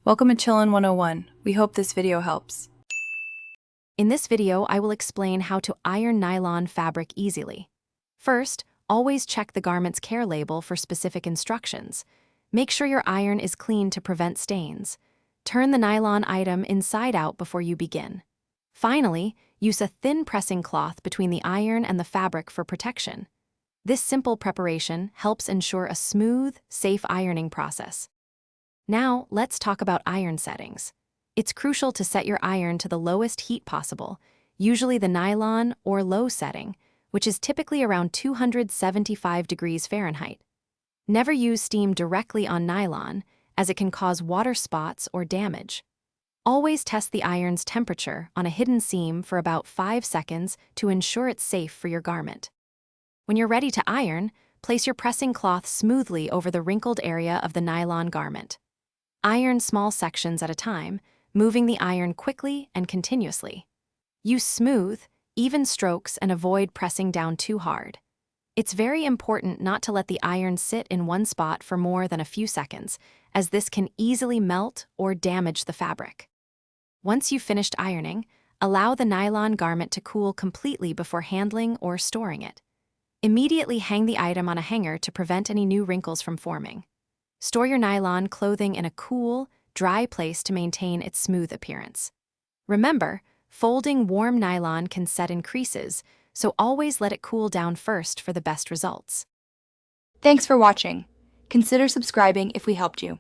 Welcome to Chillin' 101. We hope this video helps. In this video, I will explain how to iron nylon fabric easily. First, always check the garment's care label for specific instructions. Make sure your iron is clean to prevent stains. Turn the nylon item inside out before you begin. Finally, use a thin pressing cloth between the iron and the fabric for protection. This simple preparation helps ensure a smooth, safe ironing process. Now, let's talk about iron settings. It's crucial to set your iron to the lowest heat possible, usually the nylon or low setting, which is typically around 275 degrees Fahrenheit. Never use steam directly on nylon, as it can cause water spots or damage. Always test the iron's temperature on a hidden seam for about 5 seconds to ensure it's safe for your garment. When you're ready to iron, place your pressing cloth smoothly over the wrinkled area of the nylon garment. Iron small sections at a time, moving the iron quickly and continuously. Use smooth, even strokes and avoid pressing down too hard. It's very important not to let the iron sit in one spot for more than a few seconds, as this can easily melt or damage the fabric. Once you've finished ironing, allow the nylon garment to cool completely before handling or storing it. Immediately hang the item on a hanger to prevent any new wrinkles from forming. Store your nylon clothing in a cool, dry place to maintain its smooth appearance. Remember, folding warm nylon can set in creases, so always let it cool down first for the best results. Thanks for watching. Consider subscribing if we helped you.